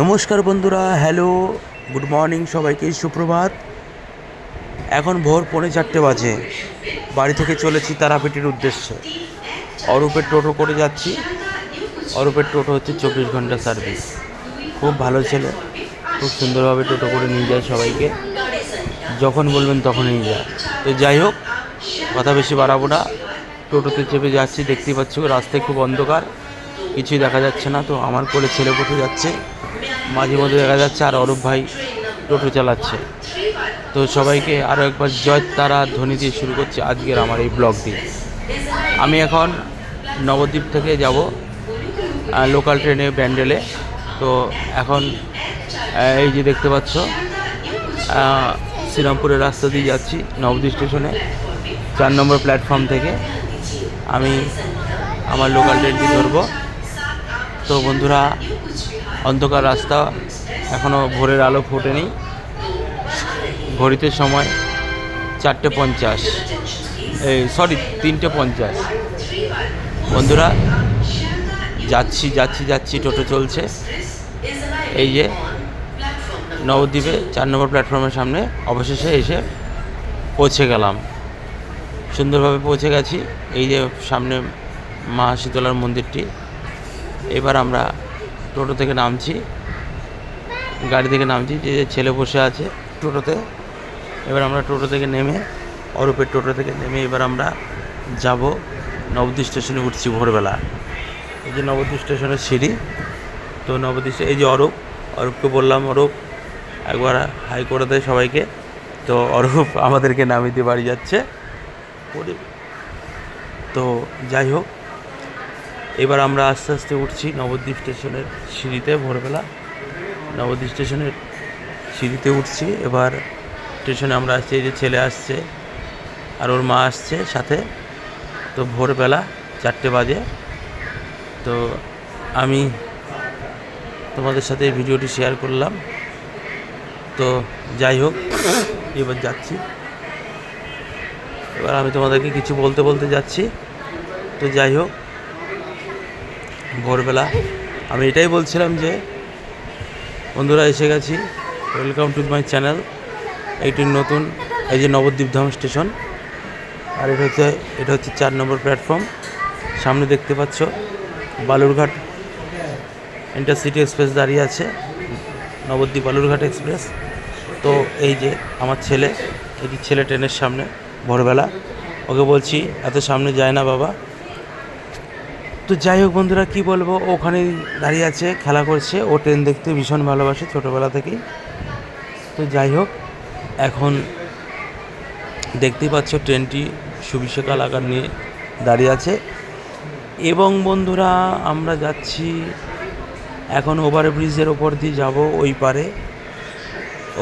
নমস্কার বন্ধুরা, hello, good morning সবাইকে, সুপ্রভাত। এখন ভোর 3:45 বাজে। বাড়ি থেকে চলেছি তারাপীঠের উদ্দেশ্যে। অরূপের টোটো করে যাচ্ছি। অরূপের টোটো হচ্ছে 24 ঘন্টা সার্ভিস। খুব ভালো ছেলে, খুব সুন্দরভাবে টোটো করে নিয়ে যায় সবাইকে, যখন বলবেন তখন নিয়ে যায়। তো যাই হোক, কথা বেশি বাড়াবো না। টোটোতে চেপে যাচ্ছি, দেখতেই পাচ্ছ রাস্তায় খুব অন্ধকার, কিছুই দেখা যাচ্ছে না। তো আমার কোলে ছেলে বসে যাচ্ছে, মাঝে মধ্যে দেখা যাচ্ছে আর অরূপ ভাই টোটো চালাচ্ছে। তো সবাইকে আরও একবার জয় তারা ধ্বনি দিয়ে শুরু করছি আজকের আমার এই ব্লগ দিয়ে। আমি এখন নবদ্বীপ থেকে যাব লোকাল ট্রেনে ব্যান্ডেলে। তো এখন এই যে দেখতে পাচ্ছ শ্রীরামপুরের রাস্তা দিয়ে যাচ্ছি নবদ্বীপ স্টেশনে। 4 নম্বর প্ল্যাটফর্ম থেকে আমি আমার লোকাল ট্রেনটি ধরবো। তো বন্ধুরা, অন্ধকার রাস্তা, এখনও ভোরের আলো ফোটেনি। ঘড়িতে সময় 4:50, 3:50। বন্ধুরা, যাচ্ছি, টোটো চলছে। এই যে নবদ্বীপে 4 নম্বর প্ল্যাটফর্মের সামনে অবশেষে এসে পৌঁছে গেলাম। সুন্দরভাবে পৌঁছে গেছি। এই যে সামনে মা শীতলার মন্দিরটি। এবার আমরা টোটো থেকে নামছি, গাড়ি থেকে নামছি। যে ছেলে বসে আছে টোটোতে, এবার আমরা টোটো থেকে নেমে, অরূপের টোটো থেকে নেমে এবার আমরা যাব নবদ্বীপ স্টেশনে। উঠছি ভোরবেলা। এই যে নবদ্বীপ স্টেশনের সিঁড়ি। তো নবদ্বীপ, এই যে অরূপকে বললাম, অরূপ একবার হাই করে দেয় সবাইকে। তো অরূপ আমাদেরকে নামিয়ে দিয়ে বাড়ি যাচ্ছে। তো যাই হোক, এবার আমরা আস্তে আস্তে উঠছি নবদ্বীপ স্টেশনের সিঁড়িতে। ভোরবেলা নবদ্বীপ স্টেশনের সিঁড়িতে উঠছি। এবার স্টেশনে আমরা আসছি, এই যে ছেলে আসছে আর ওর মা আসছে সাথে। তো ভোরবেলা 4টে বাজে। তো আমি তোমাদের সাথে এই ভিডিওটি শেয়ার করলাম। তো যাই হোক, এবার যাচ্ছি। এবার আমি তোমাদেরকে কিছু বলতে যাচ্ছি। তো যাই হোক, ভোরবেলা আমি এটাই বলছিলাম যে বন্ধুরা, এসে গেছি। Welcome to my channel. এইটির নতুন, এই যে নবদ্বীপ ধাম স্টেশন। আর এটা হচ্ছে 4 নম্বর প্ল্যাটফর্ম। সামনে দেখতে পাচ্ছ বালুরঘাট ইন্টারসিটি এক্সপ্রেস দাঁড়িয়ে আছে, নবদ্বীপ বালুরঘাট এক্সপ্রেস। তো এই যে আমার ছেলে, এই যে ছেলে ট্রেনের সামনে ভোরবেলা। ওকে বলছি এত সামনে যায় না বাবা। তো যাই হোক বন্ধুরা, কি বলবো, ওখানেই দাঁড়িয়ে আছে, খেলা করছে। ও ট্রেন দেখতে ভীষণ ভালোবাসে ছোটোবেলা থেকেই। তো যাই হোক, এখন দেখতেই পাচ্ছ ট্রেনটি সুবিশাল আকার নিয়ে দাঁড়িয়ে আছে। এবং বন্ধুরা, আমরা যাচ্ছি এখন ওভারব্রিজের ওপর দিয়ে যাব ওই পারে।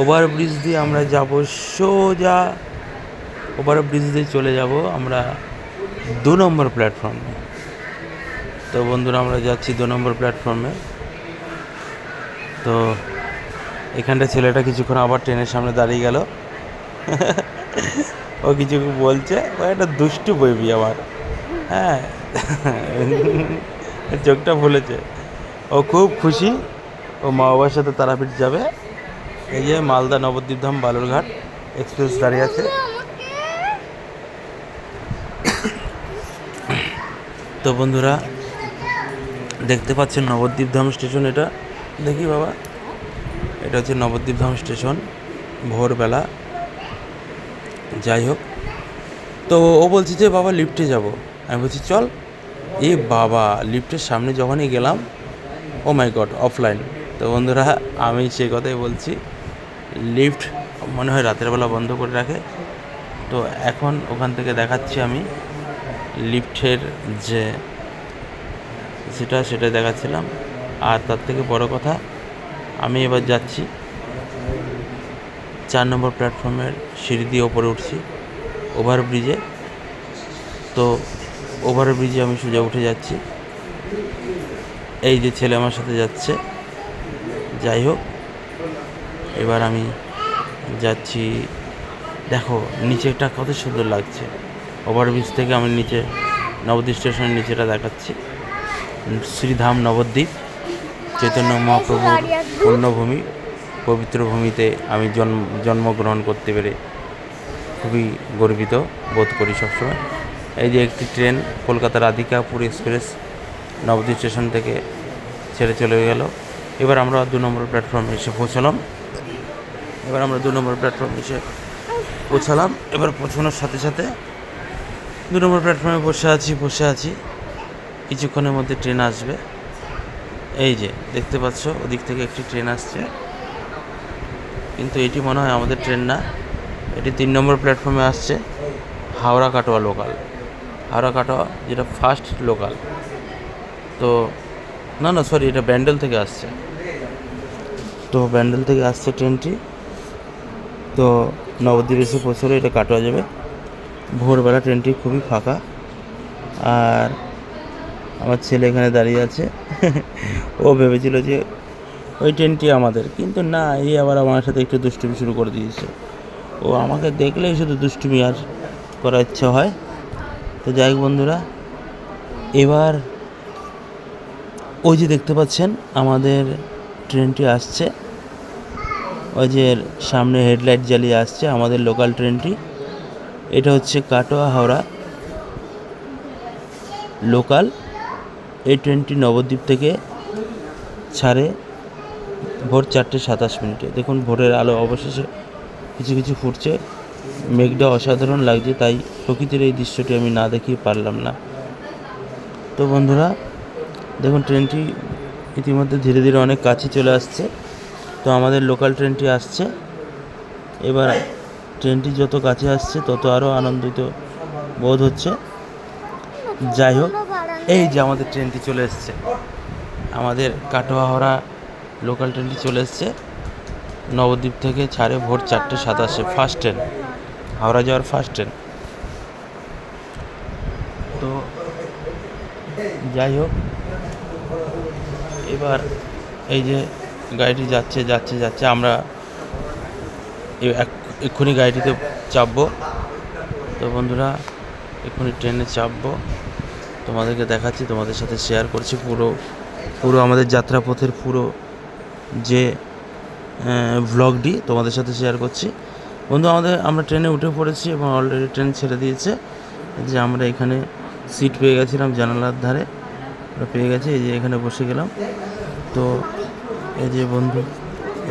ওভারব্রিজ দিয়ে আমরা যাব সোজা, ওভারব্রিজ দিয়ে চলে যাব আমরা 2 নম্বর প্ল্যাটফর্মে। তো বন্ধুরা, আমরা যাচ্ছি 2 নম্বর প্ল্যাটফর্মে। তো এখানটা ছেলেটা কিছুক্ষণ আবার ট্রেনের সামনে দাঁড়িয়ে গেল। ও কিছু বলছে, ও একটা দুষ্টু বেবি আমার। হ্যাঁ, চোখটা ফুলেছে। ও খুব খুশি, ও মা বাবার সাথে তারাপীঠ যাবে। এই যে মালদা নবদ্বীপ ধাম বালুরঘাট এক্সপ্রেস দাঁড়িয়ে আছে। তো বন্ধুরা, দেখতে পাচ্ছেন নবদ্বীপ ধাম স্টেশন। এটা দেখি বাবা, এটা হচ্ছে নবদ্বীপ ধাম স্টেশন ভোরবেলা। যাই হোক, তো ও বলছে যে বাবা লিফটে যাব। আমি বলছি চল। এ বাবা, লিফটের সামনে যখনই গেলাম, ও মাই গড, অফলাইন। তো বন্ধুরা, আমি সেই কথাই বলছি, লিফট মনে হয় রাতের বেলা বন্ধ করে রাখে। তো এখন ওখান থেকে দেখাচ্ছি আমি লিফটের যে সেটা দেখাচ্ছিলাম। আর তার থেকে বড় কথা, আমি এবার যাচ্ছি 4 নম্বর প্ল্যাটফর্মের সিঁড়ি দিয়ে ওপরে উঠছি ওভারব্রিজে। তো ওভারব্রিজে আমি সোজা উঠে যাচ্ছি। এই যে ছেলে আমার সাথে যাচ্ছে। যাই হোক, এবার আমি যাচ্ছি। দেখো নিচেটা কত সুন্দর লাগছে। ওভারব্রিজ থেকে আমি নিচে নবদ্বীপ স্টেশনের নিচেটা দেখাচ্ছি, শ্রীধাম নবদ্বীপ। চৈতন্য মহাপ্রভুর পুণ্যভূমি, পবিত্র ভূমিতে আমি জন্মগ্রহণ করতে পেরে খুবই গর্বিত বোধ করি সবসময়। এই যে একটি train Kolkata Radhikapur express Nabadwip station থেকে ছেড়ে চলে গেল। এবার আমরা 2 নম্বর প্ল্যাটফর্মে এসে পৌঁছালাম। এবার পৌঁছানোর সাথে সাথে 2 নম্বর প্ল্যাটফর্মে বসে আছি। কিছুক্ষণের মধ্যে ট্রেন আসবে। এই যে দেখতে পাচ্ছ ওদিক থেকে একটি ট্রেন আসছে, কিন্তু এটি মনে হয় আমাদের ট্রেন না। এটি 3 নম্বর প্ল্যাটফর্মে আসছে, হাওড়া কাটোয়া লোকাল। হাওড়া কাটোয়া যেটা ফার্স্ট লোকাল। তো না সরি, এটা ব্যান্ডেল থেকে আসছে। ট্রেনটি। তো নবদ্বীপ এসে পৌঁছলে এটা কাটোয়া যাবে। ভোরবেলা ট্রেনটি খুবই ফাঁকা, আর আমার ছেলে এখানে দাঁড়িয়ে আছে। ও ভেবেছিল যে ওই ট্রেনটি আমাদের, কিন্তু না, এই আবার আমার সাথে একটু দুষ্টুমি শুরু করে দিয়েছে। ও আমাকে দেখলেই শুধু দুষ্টুমি আর করার ইচ্ছা হয়। তো যাই হোক বন্ধুরা, এবার ওই যে দেখতে পাচ্ছেন আমাদের ট্রেনটি আসছে, ওই যে সামনে হেডলাইট জ্বালিয়ে আসছে আমাদের লোকাল ট্রেনটি। এটা হচ্ছে কাটোয়া হাওড়া লোকাল। এই ট্রেনটি নবদ্বীপ থেকে ছাড়ে ভোর 4:27। দেখুন ভোরের আলো অবশেষে কিছু ফুটছে, মেঘটা অসাধারণ লাগছে, তাই প্রকৃতির এই দৃশ্যটি আমি না দেখিয়ে পারলাম না। তো বন্ধুরা দেখুন ট্রেনটি ইতিমধ্যে ধীরে ধীরে অনেক কাছে চলে আসছে। তো আমাদের লোকাল ট্রেনটি আসছে। এবার ট্রেনটি যত কাছে আসছে তত আরও আনন্দিত বোধ হচ্ছে। যাই হোক, এই যে আমাদের ট্রেনটি চলে এসছে, আমাদের কাটোয়া হাওড়া লোকাল ট্রেনটি চলে এসছে। নবদ্বীপ থেকে ছাড়ে ভোর 4:27, ফার্স্ট ট্রেন, হাওড়া যাওয়ার ফার্স্ট ট্রেন। তো যাই হোক, এবার এই যে গাড়িটি যাচ্ছে, আমরা এক্ষুনি গাড়িটিতে চাপবো। তো বন্ধুরা এক্ষুনি ট্রেনে চাপবো, তোমাদেরকে দেখাচ্ছি, তোমাদের সাথে শেয়ার করছি পুরো আমাদের যাত্রাপথের পুরো যে ভ্লগটি তোমাদের সাথে শেয়ার করছি। বন্ধু আমরা ট্রেনে উঠে পড়েছি এবং অলরেডি ট্রেন ছেড়ে দিয়েছে। যে আমরা এখানে সিট পেয়ে গেছিলাম জানালার ধারে, আমরা পেয়ে গেছি, এই যে এখানে বসে গেলাম। তো এই যে বন্ধু,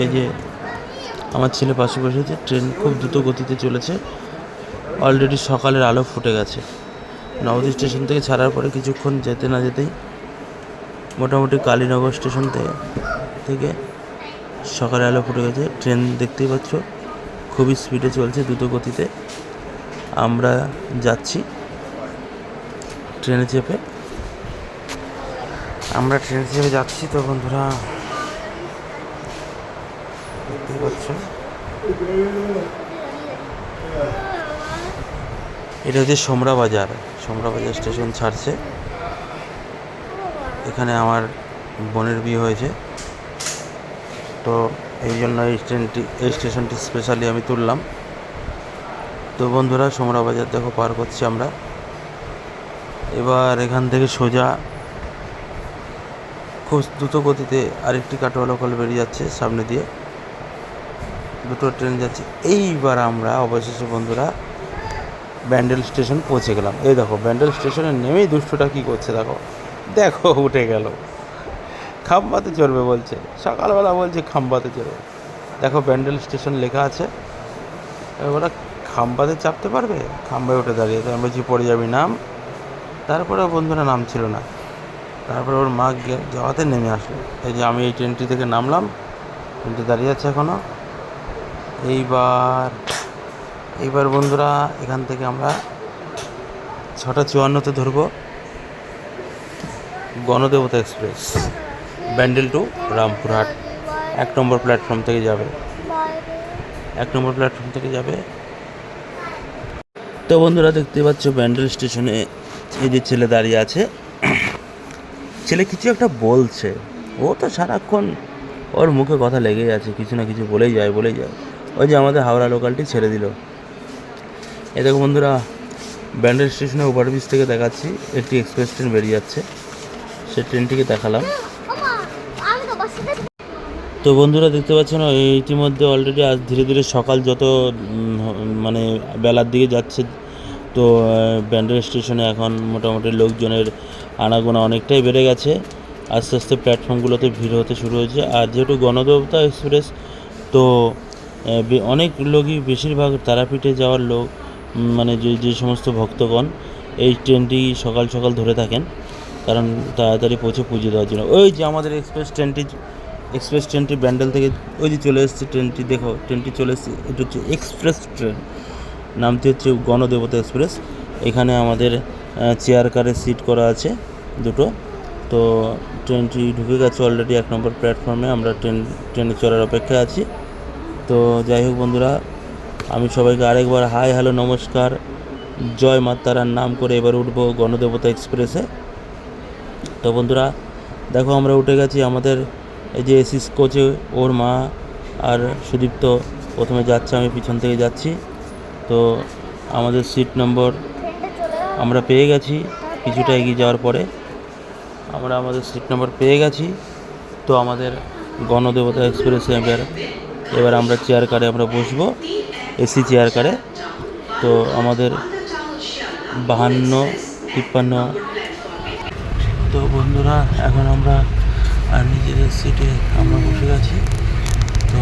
এই যে আমার ছেলে পাশে বসেছে। ট্রেন খুব দ্রুত গতিতে চলেছে, অলরেডি সকালের আলো ফুটে গেছে। নবদ্বীপ স্টেশন থেকে ছাড়ার পরে কিছুক্ষণ যেতে না যেতেই মোটামুটি কালীনগর স্টেশন থেকে সকালে আলো ফুটে গেছে। ট্রেন দেখতেই পাচ্ছ খুবই স্পিডে চলছে, দ্রুত গতিতে। আমরা যাচ্ছি ট্রেনে চেপে যাচ্ছি। তো বন্ধুরা দেখতেই পাচ্ছ, এটা হচ্ছে সোমরা বাজার স্টেশন ছাড়ছে। এখানে আমার বোনের বিয়ে হয়েছে, তো এই জন্য এই স্টেশনটি স্পেশালি আমি তুললাম। তো বন্ধুরা সোমরা বাজার দেখো পার করছি আমরা। এবার এখান থেকে সোজা খুব দ্রুত গতিতে আরেকটি কাটোয়া লোকাল বেরিয়ে যাচ্ছে সামনে দিয়ে, দুটো ট্রেন যাচ্ছে। এইবার আমরা অবশেষে বন্ধুরা ব্যান্ডেল স্টেশন পৌঁছে গেলাম। এই দেখো ব্যান্ডেল স্টেশনে নেমেই দুষ্টুটা কী করছে, দেখো উঠে গেল, খাম্বাতে চড়বে বলছে, সকালবেলা বলছে খাম্বাতে চড়বে। দেখো ব্যান্ডেল স্টেশন লেখা আছে, ওরা খাম্বাতে চাপতে পারবে, খাম্বায় উঠে দাঁড়িয়ে। তো আমি বলছি পড়ে যাবি নাম। তারপরে বন্ধুরা নাম ছিল না, তারপরে ওর মা যাওয়াতে নেমে আসলো। এই যে আমি এই ট্রেনটি থেকে নামলাম, ট্রেনটি দাঁড়িয়ে আছে এখনও। এইবার বন্ধুরা এখান থেকে আমরা 6:54 ধরবো গণদেবতা এক্সপ্রেস, ব্যান্ডেল টু রামপুরহাট। 1 নম্বর প্ল্যাটফর্ম থেকে যাবে। তো বন্ধুরা দেখতে পাচ্ছ ব্যান্ডেল স্টেশনে এই যে ছেলে দাঁড়িয়ে আছে, ছেলে কিছু একটা বলছে। ও তো সারাক্ষণ ওর মুখে কথা লেগেই আছে, কিছু না কিছু বলেই যায়। ওই যে আমাদের হাওড়া লোকালটি ছেড়ে দিল। এই দেখো বন্ধুরা ব্যান্ডেল স্টেশনে ওভারব্রিজ থেকে দেখাচ্ছি একটি এক্সপ্রেস ট্রেন বেরিয়ে যাচ্ছে, সেই ট্রেনটিকে দেখালাম। তো বন্ধুরা দেখতে পাচ্ছেন ইতিমধ্যে অলরেডি আজ ধীরে ধীরে সকাল যত মানে বেলার দিকে যাচ্ছে, তো ব্যান্ডেল স্টেশনে এখন মোটামুটি লোকজনের আনাগোনা অনেকটাই বেড়ে গেছে। আস্তে আস্তে প্ল্যাটফর্মগুলোতে ভিড় হতে শুরু হয়েছে। আর যেহেতু গণদেবতা এক্সপ্রেস, তো অনেক লোকই, বেশিরভাগ তারাপীঠে যাওয়ার লোক, মানে যে সমস্ত ভক্তগণ এই ট্রেনটি সকাল সকাল ধরে থাকেন, কারণ তাড়াতাড়ি পৌঁছে পুজো দেওয়ার জন্য। ওই যে আমাদের এক্সপ্রেস ট্রেনটি ব্যান্ডেল থেকে ওই যে চলে এসেছে ট্রেনটি, দেখো ট্রেনটি চলে এসেছে। এটা হচ্ছে এক্সপ্রেস ট্রেন, নামটি হচ্ছে গণদেবতা এক্সপ্রেস। এখানে আমাদের চেয়ার কারের সিট করা আছে দুটো। তো ট্রেনটি ঢুকে গেছে অলরেডি 1 নম্বর প্ল্যাটফর্মে। আমরা ট্রেনে চড়ার অপেক্ষায় আছি। তো যাই হোক বন্ধুরা, আমি সবাইকে আরেকবার হাই হ্যালো নমস্কার, জয় মা তারার নাম করে এবার উঠবো গণদেবতা এক্সপ্রেসে। তো বন্ধুরা দেখো, আমরা উঠে গেছি। আমাদের এই যে এসিস কোচে ওর মা আর সুদীপ্ত প্রথমে যাচ্ছে, আমি পিছন থেকে যাচ্ছি। তো আমাদের সিট নম্বর আমরা পেয়ে গেছি। কিছুটা এগিয়ে যাওয়ার পরে আমরা আমাদের সিট নম্বর পেয়ে গেছি। তো আমাদের গণদেবতা এক্সপ্রেসে এবার আমরা চেয়ার কারে আমরা বসবো, এসি চেয়ার কারে। তো আমাদের 52-53। তো বন্ধুরা এখন আমরা নিজেদের সিটে আমরা বসে গেছি। তো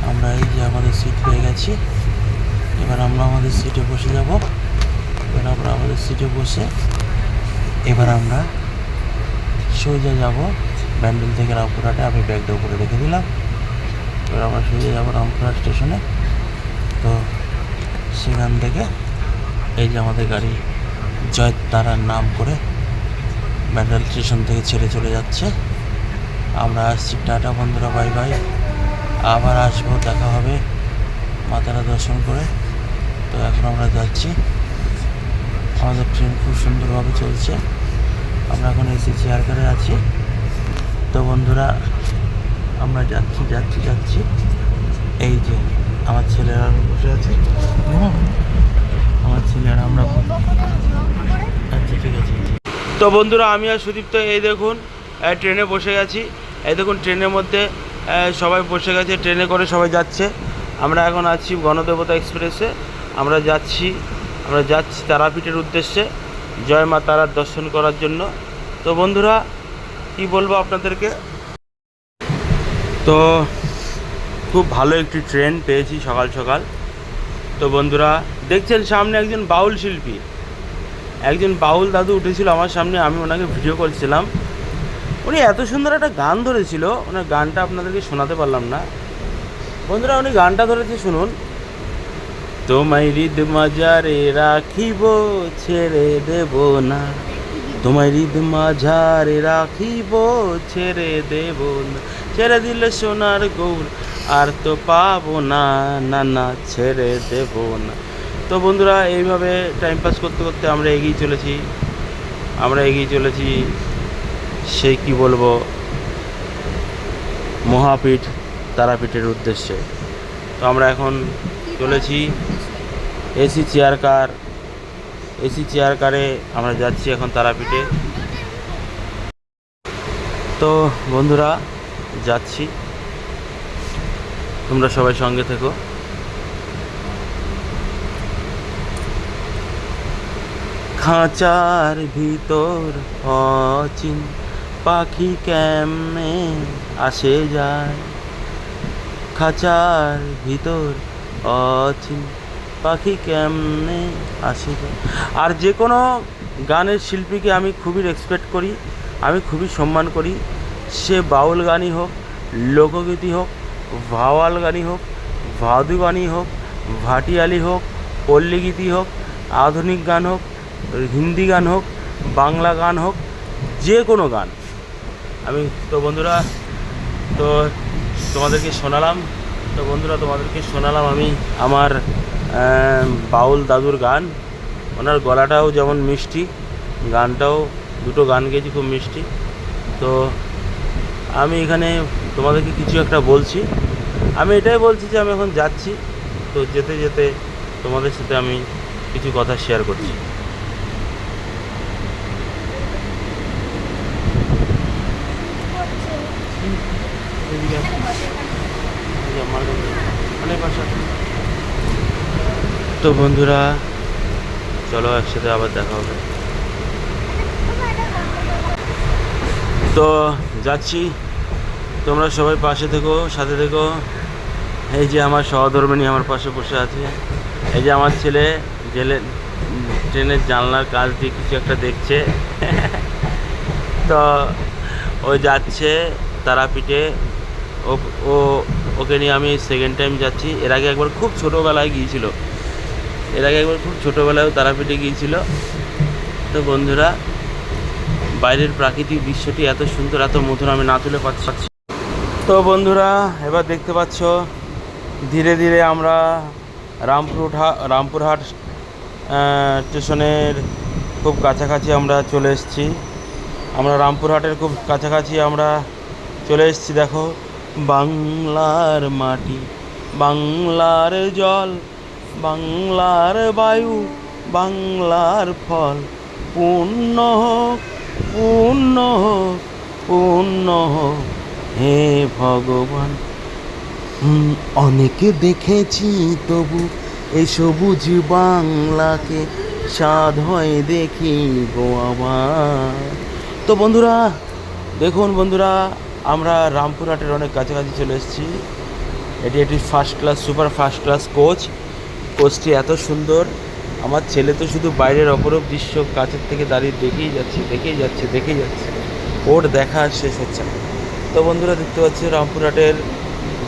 আমরা এই যে আমাদের সিট পেয়ে গেছি। এবার আমরা আমাদের সিটে বসে যাব। এবার আমরা আমাদের সিটে বসে এবার আমরা সোজা যাব ব্যান্ডেল থেকে রামপুরহাটে। আমি ব্যাগটা উপরে রেখে দিলাম। এবার আমরা সোজা যাবো রামপুরহাট স্টেশনে। তো সেখান থেকে এই যে আমাদের গাড়ি জয় তারার নাম করে ব্যান্ডেল স্টেশন থেকে ছেড়ে চলে যাচ্ছে। আমরা আসছি, টাটা বন্ধুরা, বাই বাই। আবার আসবো, দেখা হবে মা তারা দর্শন করে। তো এখন আমরা যাচ্ছি। আমাদের ট্রেন খুব সুন্দরভাবে চলছে। আমরা এখন এসি চেয়ার কারে আছি। তো বন্ধুরা আমরা যাচ্ছি। এই যে আমার ছেলেরা বসে আছে, আমার ছেলেরা আমরা। আচ্ছা ঠিক আছে। তো বন্ধুরা আমি আর সুদীপ্ত এই দেখুন ট্রেনে বসে গেছি। এই দেখুন ট্রেনের মধ্যে সবাই বসে গেছে, ট্রেনে করে সবাই যাচ্ছে। আমরা এখন আছি গণদেবতা এক্সপ্রেসে। আমরা যাচ্ছি তারাপীঠের উদ্দেশ্যে, জয় মা তারার দর্শন করার জন্য। তো বন্ধুরা কি বলবো আপনাদেরকে, তো খুব ভালো একটি ট্রেন পেয়েছি সকাল সকাল। তো বন্ধুরা দেখছেন সামনে একজন বাউল শিল্পী, একজন বাউল দাদু উঠেছিল আমার সামনে। আমি ওনাকে ভিডিও করছিলাম। উনি এত সুন্দর একটা গান ধরেছিল, ওনার গানটা আপনাদেরকে শোনাতে পারলাম না। বন্ধুরা উনি গানটা ধরেছে, শুনুন। তোমায় হৃদ মাঝারে রাখিব, ছেড়ে দেব না, তোমায় হৃদ মাঝারে রাখিব, ছেড়ে দেব না, ছেড়ে দিলে সোনার গৌর আর তো পাবো না, না না ছেড়ে দেব না। তো বন্ধুরা এইভাবে টাইম পাস করতে করতে আমরা এগিয়ে চলেছি সেই কি বলবো, মহাপীঠ তারাপীঠের উদ্দেশ্যে। তো আমরা এখন চলেছি এসি চেয়ার কারে আমরা যাচ্ছি এখন তারাপীঠে। তো বন্ধুরা যাচ্ছি, তোমরা সবাই সঙ্গে থেকো। খাঁচার ভিতর অচিন পাখি কেমনে আসে যায়, খাঁচার ভিতর অচিন পাখি কেমনে আসে যায়। আর যে কোনো গানের শিল্পীকে আমি খুবই রেসপেক্ট করি, আমি খুবই সম্মান করি। সে বাউল গানই হোক, লোকগীতি হোক, ভাওয়াল গানই হোক, ভাদু গানই হোক, ভাটিয়ালি হোক, পল্লীগীতি হোক, আধুনিক গান হোক, হিন্দি গান হোক, বাংলা গান হোক, যে কোনো গান আমি। তো বন্ধুরা তো তোমাদেরকে শোনালাম আমি আমার বাউল দাদুর গান। ওনার গলাটাও যেমন মিষ্টি, গানটাও, দুটো গান গেয়েছি খুব মিষ্টি। তো আমি এখানে তোমাদেরকে কিছু একটা বলছি। আমি এটাই বলছি যে আমি এখন যাচ্ছি। তো যেতে যেতে তোমাদের সাথে আমি কিছু কথা শেয়ার করছি। এদিকে আসো। এই যে আমার অনেক বাসা। তো বন্ধুরা চলো একসাথে আবার দেখা হবে। তো যাচ্ছি, তোমরা সবাই পাশে থেকো, সাথে থেকো। এই যে আমার সহধর্মিণী আমার পাশে বসে আছে। এই যে আমার ছেলে জেলে ট্রেনের জানলার কাছ দিয়ে কিছু একটা দেখছে। তো ও যাচ্ছে তারাপীঠে। ও ও ওকে নিয়ে আমি সেকেন্ড টাইম যাচ্ছি। এর আগে একবার খুব ছোটোবেলায় গিয়েছিল, খুব ছোটোবেলায়ও তারাপীঠে গিয়েছিল। তো বন্ধুরা বাইরের প্রাকৃতিক দৃশ্যটি এত সুন্দর, এত মধুর, আমি না তুলে পাচ্ছি। তো বন্ধুরা এবার দেখতে পাচ্ছ ধীরে ধীরে আমরা রামপুরহাট স্টেশনের খুব কাছাকাছি আমরা চলে এসেছি। আমরা রামপুরহাটের খুব কাছাকাছি আমরা চলে এসেছি। দেখো, বাংলার মাটি, বাংলার জল, বাংলার বায়ু, বাংলার ফল, পূর্ণ হোক, পূর্ণ হোক, পূর্ণ হোক হে ভগবান। অনেকে দেখেছি তবু এই সবুজ বাংলাকে স্বাদ হয় দেখি গো আবার। তো বন্ধুরা দেখুন, বন্ধুরা আমরা রামপুরহাটের অনেক কাছাকাছি চলে এসেছি। এটি একটি first class, super first class কোচটি এত সুন্দর। আমার ছেলে তো শুধু বাইরের অপরূপ দৃশ্য কাছের থেকে দাঁড়িয়ে দেখেই যাচ্ছে। ওর দেখা আর শেষ হচ্ছে না। তো বন্ধুরা দেখতে পাচ্ছি রামপুরহাটের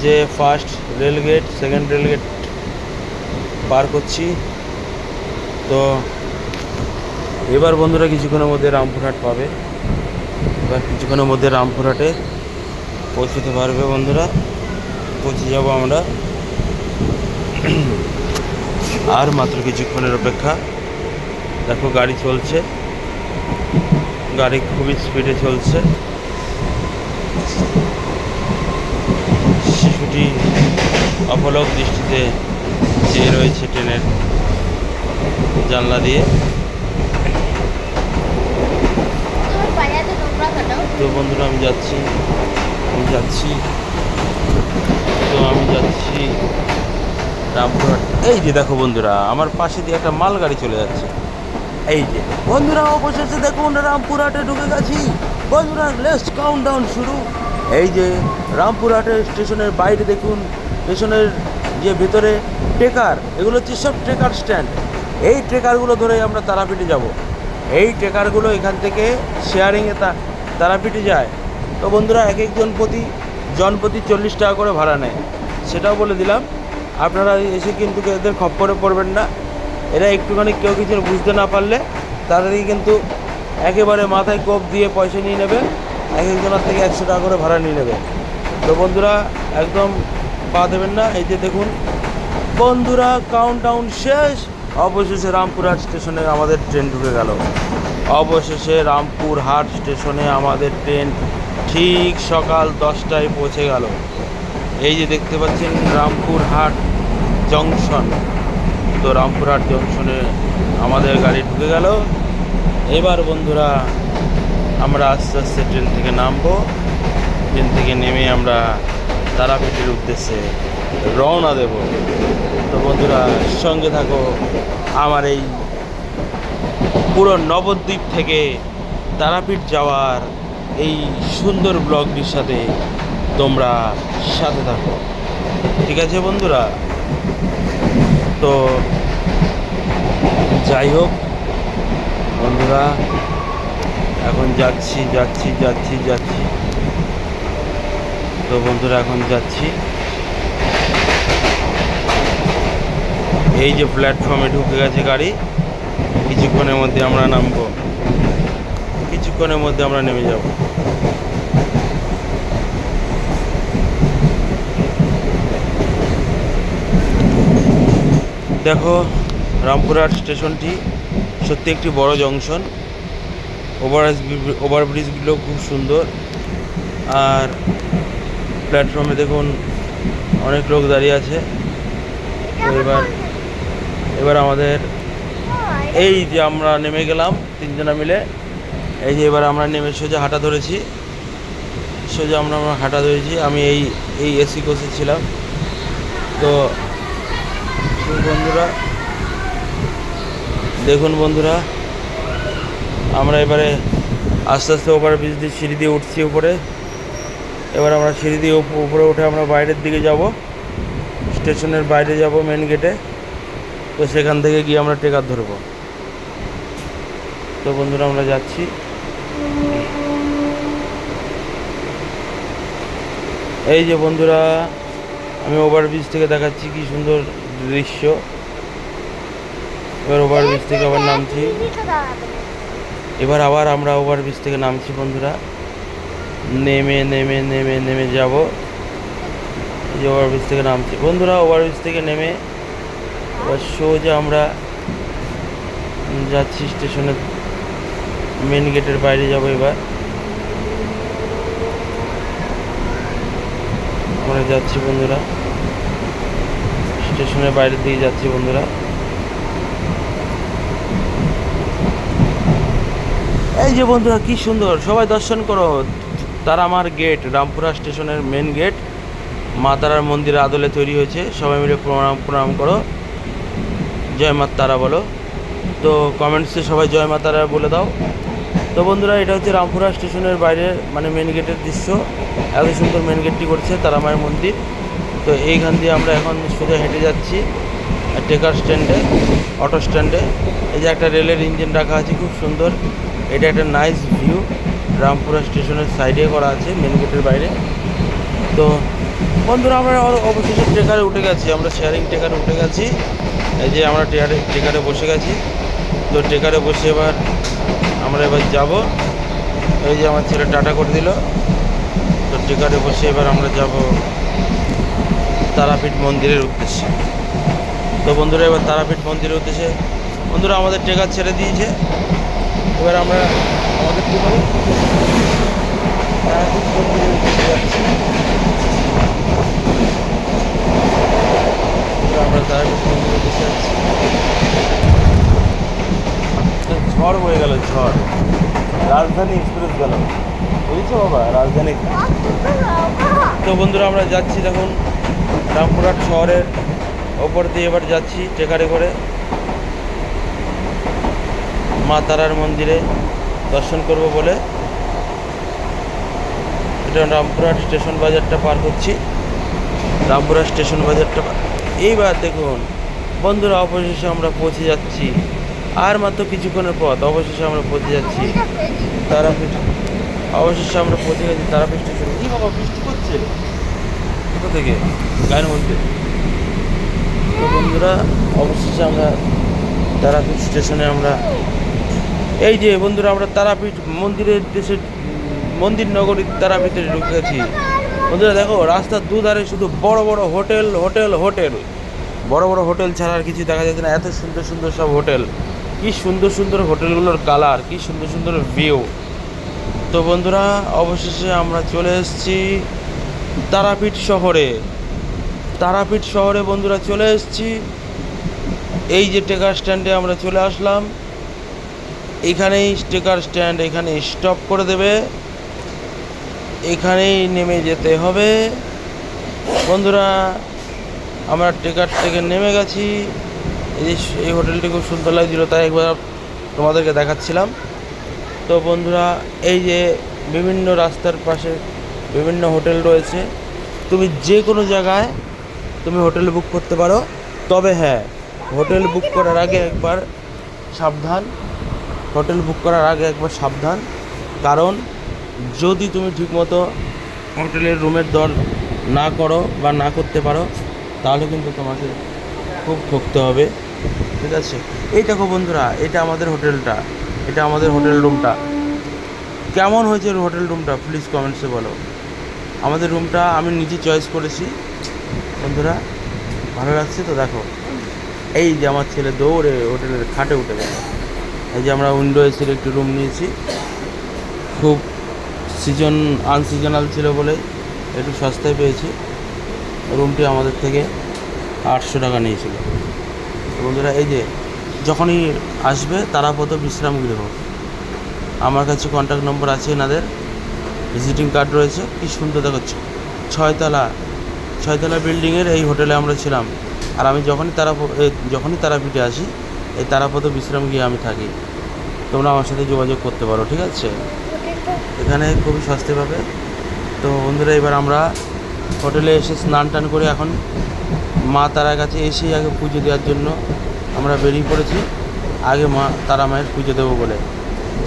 যে ফার্স্ট রেলগেট, সেকেন্ড রেলগেট পার করছি। তো এবার বন্ধুরা কিছুক্ষণের মধ্যে রামপুরহাট পাবে। এবার কিছুক্ষণের মধ্যে রামপুরহাটে পৌঁছতে পারবে বন্ধুরা, পৌঁছে যাব আমরা। আর মাত্র কিছুক্ষণের অপেক্ষা। দেখো গাড়ি চলছে, গাড়ি খুবই স্পিডে চলছে। শিশুটি অপলক দৃষ্টিতে চেয়ে রয়েছে ট্রেনের জানলা দিয়ে। তো বন্ধুরা আমি যাচ্ছি রামপুরহাট। এই যে দেখো বন্ধুরা আমার পাশে দিয়ে একটা মালগাড়ি চলে যাচ্ছে। এই যে বন্ধুরা অবশেষে দেখুন রামপুরহাটে ঢুকে গেছি। বন্ধুরা লেটস কাউন্টডাউন শুরু। এই যে রামপুরহাটের স্টেশনের বাইরে দেখুন, স্টেশনের যে ভেতরে ট্রেকার, এগুলো হচ্ছে সব ট্রেকার স্ট্যান্ড। এই ট্রেকারগুলো ধরে আমরা তারাপীঠে যাব। এই ট্রেকারগুলো এখান থেকে শেয়ারিংয়ে তারাপীঠে যায়। তো বন্ধুরা এক একজন জনপ্রতি 40 টাকা করে ভাড়া নেয়, সেটাও বলে দিলাম। আপনারা এসে কিন্তু এদের খপ্পরে পড়বেন না। এরা একটুখানি কেউ কিছু বুঝতে না পারলে তাদেরই কিন্তু একেবারে মাথায় কোপ দিয়ে পয়সা নিয়ে নেবে। এক একজনের থেকে 100 টাকা করে ভাড়া নিয়ে নেবে। তো বন্ধুরা একদম পা দেবেন না। এই যে দেখুন বন্ধুরা কাউন্টডাউন শেষ। অবশেষে রামপুরহাট স্টেশনে আমাদের ট্রেন ঢুকে গেল। অবশেষে রামপুরহাট স্টেশনে আমাদের ট্রেন ঠিক সকাল 10টায় পৌঁছে গেল। এই যে দেখতে পাচ্ছেন রামপুরহাট জংশন। তো রামপুরহাট জংশনে আমাদের গাড়ি ঢুকে গেল। এবার বন্ধুরা আমরা আস্তে আস্তে ট্রেন থেকে নামবো। ট্রেন থেকে নেমে আমরা তারাপীঠের উদ্দেশ্যে রওনা দেব। তো বন্ধুরা সঙ্গে থাকো আমার এই পুরো নবদ্বীপ থেকে তারাপীঠ যাওয়ার এই সুন্দর ব্লগটির সাথে তোমরা সাথে থাকো, ঠিক আছে বন্ধুরা? তো যাই হোক বন্ধুরা এখন যাচ্ছি। তো বন্ধুরা এখন যাচ্ছি। এই যে প্ল্যাটফর্মে ঢুকে গেছে গাড়ি। কিছুক্ষণের মধ্যে আমরা নামবো, কিছুক্ষণের মধ্যে আমরা নেমে যাব। দেখো রামপুরহাট স্টেশনটি সত্যি একটি বড় জংশন। ওভারব্রিজগুলো খুব সুন্দর। আর প্ল্যাটফর্মে দেখুন অনেক লোক দাঁড়িয়ে আছে। তো এবার আমাদের এই যে আমরা নেমে গেলাম 3 জনা মিলে। এই যে এবার আমরা নেমে সোজা হাঁটা ধরেছি সোজা আমরা হাঁটা ধরেছি। আমি এই এসি কোচে ছিলাম। তো বন্ধুরা দেখুন বন্ধুরা, আমরা এবারে আস্তে আস্তে ওভারব্রিজ দিয়ে সিঁড়ি দিয়ে উঠছি উপরে। এবার আমরা সিঁড়ি দিয়ে উপরে উঠে আমরা বাইরের দিকে যাব, স্টেশনের বাইরে যাব মেন গেটে। তো সেখান থেকে গিয়ে আমরা ট্রেকার ধরবো। তো বন্ধুরা আমরা যাচ্ছি। এই যে বন্ধুরা, আমি ওভারব্রিজ থেকে দেখাচ্ছি কি সুন্দর দৃশ্য। এবার ওভারব্রিজ থেকে আবার নামছি। এবার আবার আমরা ওভারব্রিজ থেকে নামছি বন্ধুরা। নেমে নেমে নেমে নেমে যাব। এই যে ওভারব্রিজ থেকে নামছি বন্ধুরা। ওভারব্রিজ থেকে নেমে এবার সোজা আমরা যাচ্ছি স্টেশনের মেন গেটের বাইরে যাব। এবার আমরা যাচ্ছি বন্ধুরা, স্টেশনের বাইরের দিকে যাচ্ছি বন্ধুরা। এই যে বন্ধুরা কি সুন্দর, সবাই দর্শন করো। তারামার গেট, রামপুরা স্টেশনের মেন গেট মা তারার মন্দিরে আদলে তৈরি হয়েছে। সবাই মিলে প্রণাম করো, জয় মা তারা বলো। তো কমেন্টসে সবাই জয় মা তারা বলে দাও। তো বন্ধুরা এটা হচ্ছে রামপুরা স্টেশনের বাইরে মানে মেন গেটের দৃশ্য। এত সুন্দর মেন গেটটি করছে তারামায়ের মন্দির। তো এইখান দিয়ে আমরা এখন সোজা হেঁটে যাচ্ছি ট্রেকার স্ট্যান্ডে, অটো স্ট্যান্ডে। এই যে একটা রেলের ইঞ্জিন রাখা আছে, খুব সুন্দর। এটা একটা নাইস ভিউ, রামপুরা স্টেশনের সাইডে করা আছে মেন গেটের বাইরে। তো বন্ধুরা আমরা অবশেষে ট্রেকারে উঠে গেছি, আমরা শেয়ারিং ট্রেকারে উঠে গেছি। এই যে আমরা ট্রেকারে বসে গেছি। তো ট্রেকারে বসে এবার আমরা যাব। এই যে আমার ছেলে টাটা করে দিল। তো ট্রেকারে বসে এবার আমরা যাব তারাপীঠ মন্দিরের উদ্দেশ্যে। তো বন্ধুরা এবার তারাপীঠ মন্দিরের উদ্দেশ্যে বন্ধুরা আমাদের ট্রেকার ছেড়ে দিয়েছে। এবার আমরা আমাদের কী বলি তারাপীঠ মন্দিরের উদ্দেশ্যে যাচ্ছি। আমরা তারাপীঠ মন্দিরের উদ্দেশ্যে যাচ্ছি। ঝড় হয়ে গেল, ঝড়। রাজধানী এক্সপ্রেস গেল, বুঝছো বাবা, রাজধানী। তো বন্ধুরা আমরা যাচ্ছি দেখুন রামপুরহাট শহরের ওপর দিয়ে এবার যাচ্ছি ট্রেকারে করে মা তারার মন্দিরে দর্শন করব বলে। এটা রামপুরহাট স্টেশন বাজারটা পার করছি, রামপুরহাট স্টেশন বাজারটা। এইবার দেখুন বন্ধুরা অবশেষে আমরা পৌঁছে যাচ্ছি। আর মাত্র কিছুক্ষণের পথ, অবশেষে আমরা পৌঁছে যাচ্ছি তারাপীঠ। অবশেষে আমরা পৌঁছে গেছি তারাপীঠ স্টেশনে। এই বাবা বৃষ্টি করছে কোথা থেকে, গায়ের মধ্যে। তো বন্ধুরা অবশেষে আমরা তারাপীঠ স্টেশনে আমরা এই যে বন্ধুরা আমরা তারাপীঠ মন্দিরের দেশে মন্দির নগরী তারাপীঠে ঢুকেছি। বন্ধুরা দেখো রাস্তার দুধারে শুধু বড় বড় হোটেল হোটেল হোটেল, বড় বড় হোটেল ছাড়া আর কিছু দেখা যাচ্ছে না। এত সুন্দর সুন্দর সব হোটেল, কি সুন্দর সুন্দর হোটেলগুলোর কালার, কি সুন্দর সুন্দর ভিউ। তো বন্ধুরা অবশেষে আমরা চলে এসেছি তারাপীঠ শহরে। তারাপীঠ শহরে বন্ধুরা চলে এসেছি। এই যে ট্রেকার স্ট্যান্ডে আমরা চলে আসলাম। এখানেই ট্রেকার স্ট্যান্ড, এখানে স্টপ করে দেবে, এখানেই নেমে যেতে হবে। বন্ধুরা আমরা ট্রেকার থেকে নেমে গেছি। এই হোটেলটি খুব সুন্দর লাগছিল, তাই একবার তোমাদেরকে দেখাচ্ছিলাম। তো বন্ধুরা এই যে বিভিন্ন রাস্তার পাশে বিভিন্ন হোটেল রয়েছে, তুমি যে কোনো জায়গায় তুমি হোটেল বুক করতে পারো। তবে হ্যাঁ, হোটেল বুক করার আগে একবার সাবধান, হোটেল বুক করার আগে একবার সাবধান। কারণ যদি তুমি ঠিকমতো হোটেলের রুমের দর না করো বা না করতে পারো, তাহলে কিন্তু তোমাকে খুব ঠকতে হবে, ঠিক আছে। এই দেখো বন্ধুরা, এটা আমাদের হোটেলটা, এটা আমাদের হোটেল রুমটা। কেমন হয়েছে হোটেল রুমটা প্লিজ কমেন্টসে বলো। আমাদের রুমটা আমি নিজে চয়েস করেছি বন্ধুরা, ভালো লাগছে তো। দেখো এই যে আমার ছেলে দৌড়ে হোটেলের খাটে উঠে গেল। এই যে আমরা উইন্ডো এসির একটি রুম নিয়েছি, খুব আনসিজনাল ছিল বলে একটু সস্তায় পেয়েছি। রুমটি আমাদের থেকে 800 টাকা নিয়েছিল। বন্ধুরা এই যে যখনই আসবে তারাপদ বিশ্রাম গৃহ, আমার কাছে কন্ট্যাক্ট নম্বর আছে এনাদের, ভিজিটিং কার্ড রয়েছে। কি সুন্দর দেখো, ছয়তলা ছয়তলা বিল্ডিংয়ের এই হোটেলে আমরা ছিলাম। আর আমি যখনই তারাপীঠে আসি, এই তারাপদ বিশ্রাম গিয়ে আমি থাকি। তোমরা আমার সাথে যোগাযোগ করতে পারো, ঠিক আছে? এখানে খুবই সস্তা পাবে। তো বন্ধুরা, এবার আমরা হোটেলে এসে স্নান টান করে এখন মা তারার কাছে এসেই আগে পুজো দেওয়ার জন্য আমরা বেরিয়ে পড়েছি। আগে মা তারা মায়ের পুজো দেবো বলে,